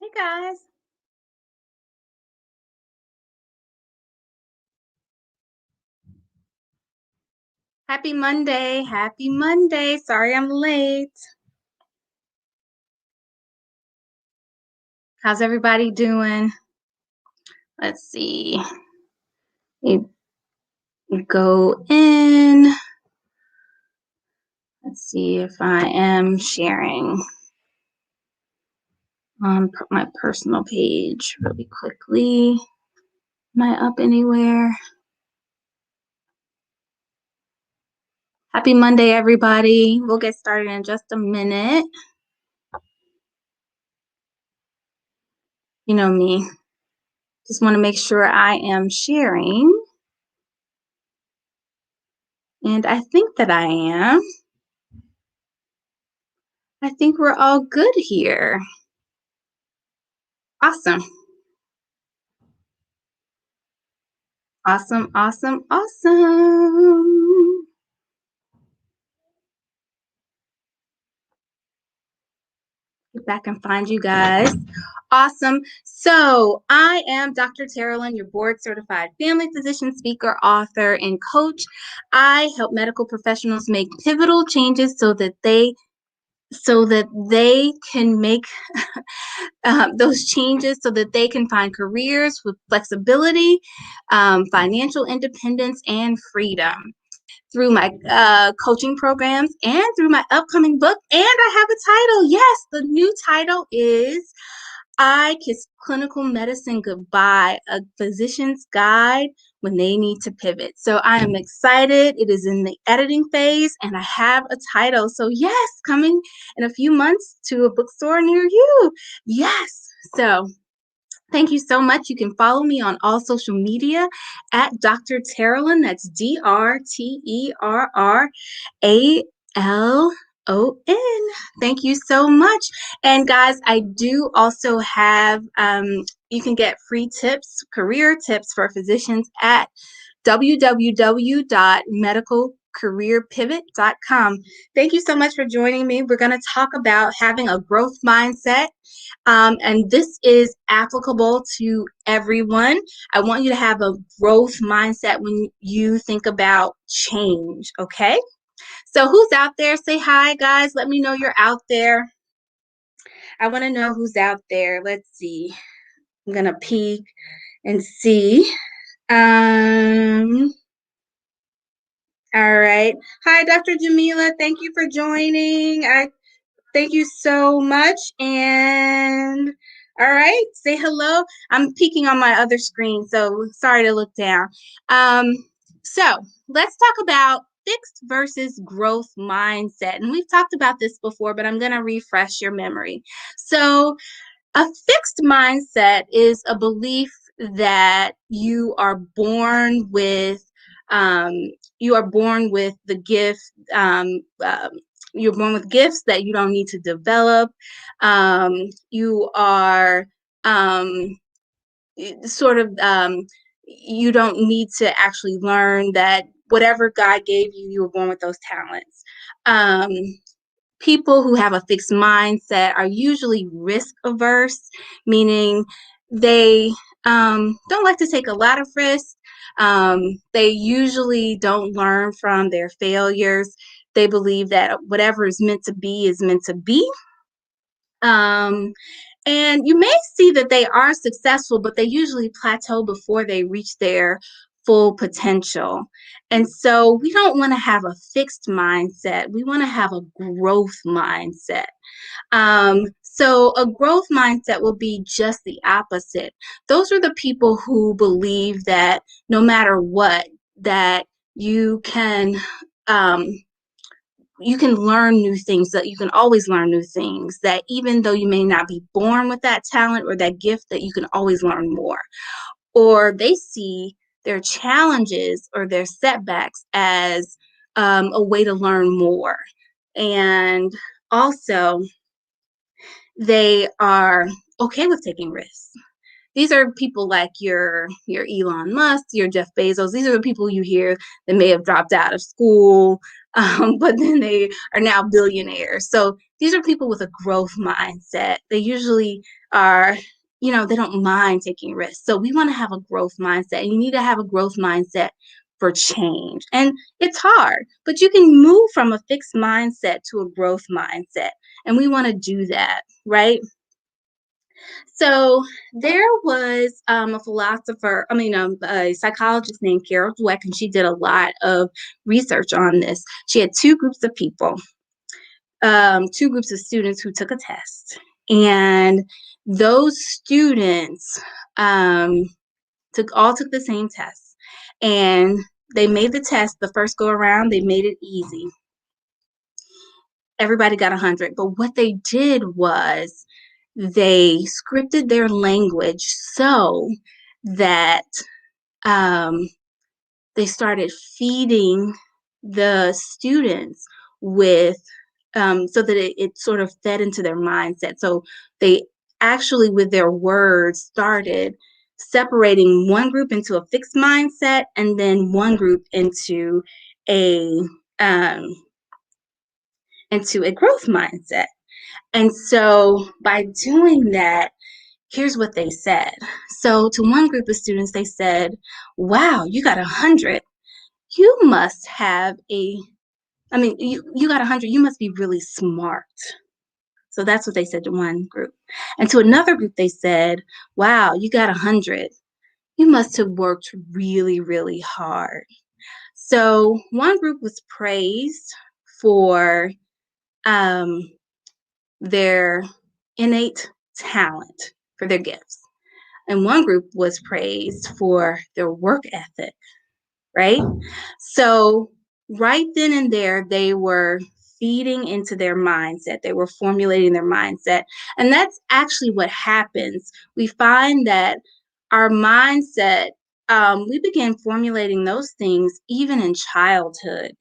Hey guys. Happy Monday. Happy Monday. Sorry I'm late. How's everybody doing? Let's see. You go in. Let's see if I am sharing on my personal page really quickly. Am I up anywhere? Happy Monday, everybody. We'll get started in just a minute. You know me. Just want to make sure I am sharing. And I think that I am. I think we're all good here. Awesome. Awesome, awesome, awesome. Get back and find you guys. Awesome. So I am Dr. Taralyn, your board certified family physician, speaker, author, and coach. I help medical professionals make pivotal changes so that they can make those changes so that they can find careers with flexibility, financial independence, and freedom through my coaching programs and through my upcoming book. And I have a title. Yes, the new title is I Kiss Clinical Medicine Goodbye, a physician's guide when they need to pivot. So I am excited. It is in the editing phase and I have a title. So yes, coming in a few months to a bookstore near you. Yes. So thank you so much. You can follow me on all social media at Dr. Taralyn. That's DrTeralon. Thank you so much. And guys, I do also have, you can get free tips, career tips for physicians at www.medicalcareerpivot.com. Thank you so much for joining me. We're going to talk about having a growth mindset. And this is applicable to everyone. I want you to have a growth mindset when you think about change, okay? So who's out there? Say hi, guys. Let me know you're out there. I want to know who's out there. Let's see. I'm going to peek and see. All right. Hi, Dr. Jamila. Thank you for joining. Thank you so much. And all right, say hello. I'm peeking on my other screen, so sorry to look down. So let's talk about fixed versus growth mindset. And we've talked about this before, but I'm going to refresh your memory. So a fixed mindset is a belief that you are born with the gift. You're born with gifts that you don't need to develop. You are you don't need to actually learn that whatever God gave you, you were born with those talents. People who have a fixed mindset are usually risk averse, meaning they don't like to take a lot of risks. They usually don't learn from their failures. They believe that whatever is meant to be is meant to be. And you may see that they are successful, but they usually plateau before they reach their full potential. And so we don't want to have a fixed mindset. We want to have a growth mindset. So a growth mindset will be just the opposite. Those are the people who believe that no matter what, that you can learn new things, that you can always learn new things, that even though you may not be born with that talent or that gift, that you can always learn more. Or they see their challenges or their setbacks as a way to learn more. And also, they are okay with taking risks. These are people like your Elon Musk, your Jeff Bezos. These are the people you hear that may have dropped out of school, but then they are now billionaires. So these are people with a growth mindset. They usually are, they don't mind taking risks. So we want to have a growth mindset, and you need to have a growth mindset for change. And it's hard, but you can move from a fixed mindset to a growth mindset. And we want to do that, right? So there was a psychologist named Carol Dweck, and she did a lot of research on this. She had two groups of people, two groups of students who took a test. And those students took the same test. And they made the test the first go around, they made it easy. Everybody got 100. But what they did was they scripted their language so that they started feeding the students with, so that it sort of fed into their mindset. So they actually, with their words, started separating one group into a fixed mindset and then one group into a growth mindset. And so by doing that, here's what they said. So to one group of students, they said, wow, you got 100. You must have you got 100. You must be really smart. So that's what they said to one group. And to another group, they said, wow, you got 100. You must have worked really, really hard. So one group was praised for their innate talent, for their gifts. And one group was praised for their work ethic, right? So right then and there, they were feeding into their mindset. They were formulating their mindset. And that's actually what happens. We find that our mindset, we begin formulating those things even in childhood.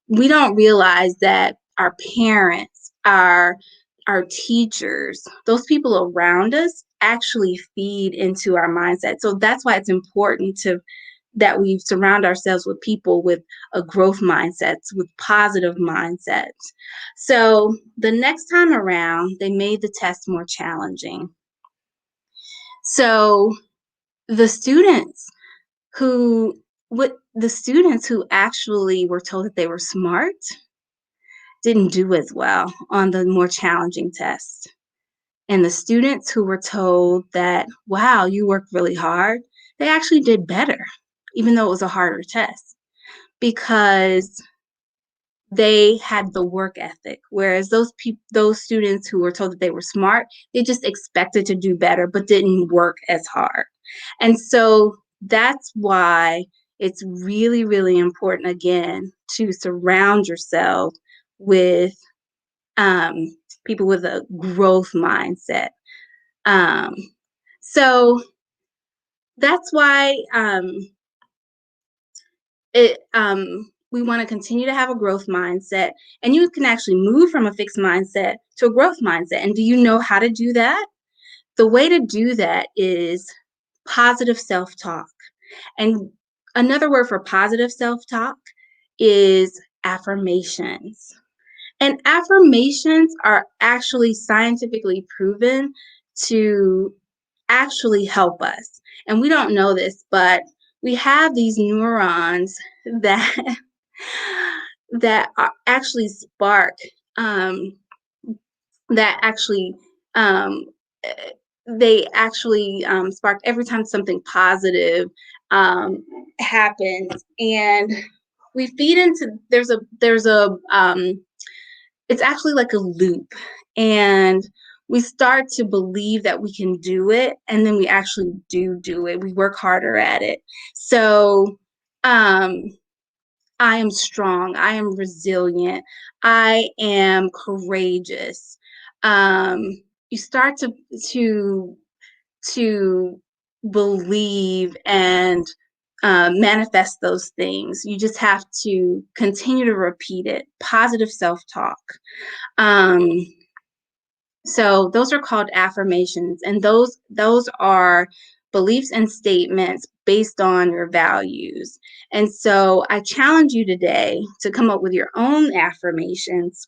We don't realize that our parents, our teachers, those people around us actually feed into our mindset. So that's why it's important that we surround ourselves with people with a growth mindset, with positive mindsets. So the next time around, they made the test more challenging. So the students who actually were told that they were smart didn't do as well on the more challenging test. And the students who were told that, wow, you worked really hard, they actually did better, even though it was a harder test, because they had the work ethic. Whereas those students who were told that they were smart, they just expected to do better, but didn't work as hard. And so that's why it's really, really important, again, to surround yourself with people with a growth mindset. So that's why we want to continue to have a growth mindset, and you can actually move from a fixed mindset to a growth mindset. And do you know how to do that? The way to do that is positive self-talk. And another word for positive self-talk is affirmations. And affirmations are actually scientifically proven to actually help us. And we don't know this, but we have these neurons that actually spark that actually they actually spark every time something positive happens. And we feed into there's a it's actually like a loop, and we start to believe that we can do it, and then we actually do it. We work harder at it. So I am strong, I am resilient, I am courageous. You start to believe and manifest those things. You just have to continue to repeat it. Positive self-talk. So those are called affirmations, and those are beliefs and statements based on your values. And so I challenge you today to come up with your own affirmations.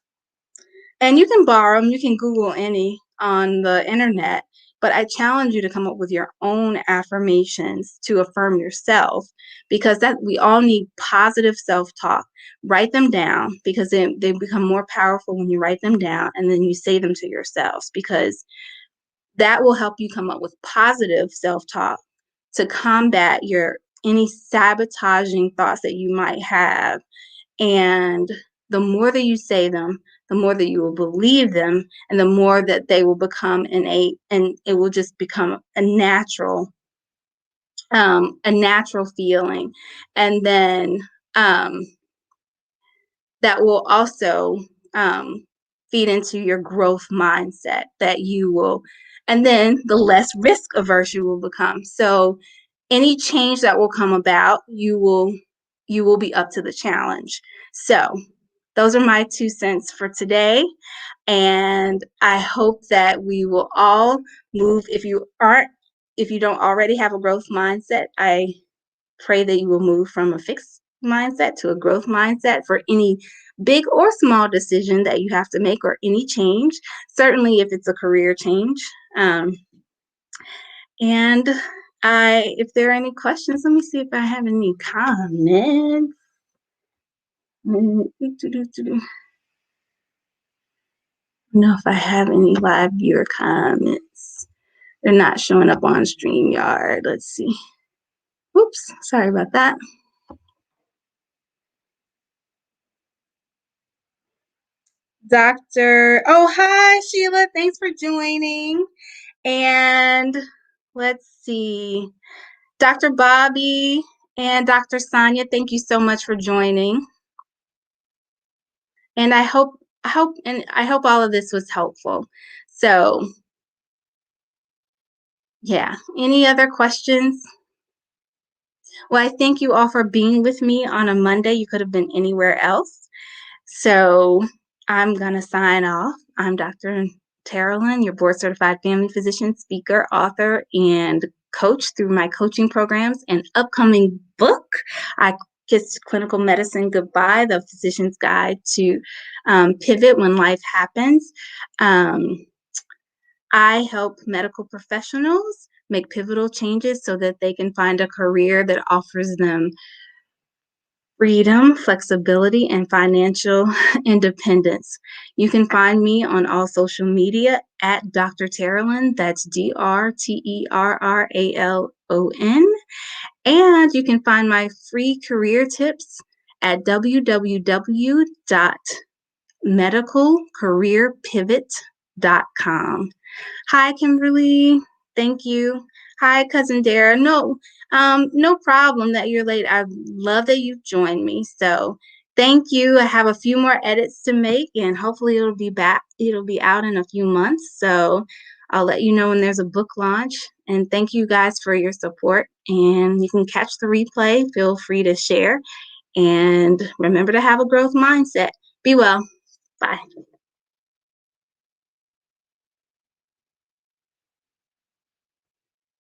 And you can borrow them, you can Google any on the internet, but I challenge you to come up with your own affirmations to affirm yourself, because that we all need positive self-talk. Write them down, because they become more powerful when you write them down and then you say them to yourselves, because that will help you come up with positive self-talk to combat any sabotaging thoughts that you might have. And the more that you say them, the more that you will believe them, and the more that they will become innate, and it will just become a natural feeling. And then that will also feed into your growth mindset, that you will, and then the less risk averse you will become. So any change that will come about, you will be up to the challenge. So those are my 2 cents for today. And I hope that we will all move. If you don't already have a growth mindset, I pray that you will move from a fixed mindset to a growth mindset for any big or small decision that you have to make, or any change, certainly if it's a career change. And if there are any questions, let me see if I have any comments. I don't know if I have any live viewer comments. They're not showing up on StreamYard. Let's see. Oops, sorry about that. Hi, Sheila. Thanks for joining. And let's see. Dr. Bobby and Dr. Sonia, thank you so much for joining. And I hope all of this was helpful. So, yeah. Any other questions? Well, I thank you all for being with me on a Monday. You could have been anywhere else. So I'm going to sign off. I'm Dr. Taralyn, your board-certified family physician, speaker, author, and coach through my coaching programs and upcoming book, I Kiss Clinical Medicine Goodbye, the physician's guide to pivot when life happens. I help medical professionals make pivotal changes so that they can find a career that offers them freedom, flexibility, and financial independence. You can find me on all social media at Dr. Taralyn. That's DrTerralon. And you can find my free career tips at www.medicalcareerpivot.com. Hi, Kimberly. Thank you. Hi, Cousin Dara. No problem that you're late. I love that you've joined me. So thank you. I have a few more edits to make, and hopefully it'll be out in a few months. So I'll let you know when there's a book launch. And thank you guys for your support. And you can catch the replay. Feel free to share. And remember to have a growth mindset. Be well. Bye.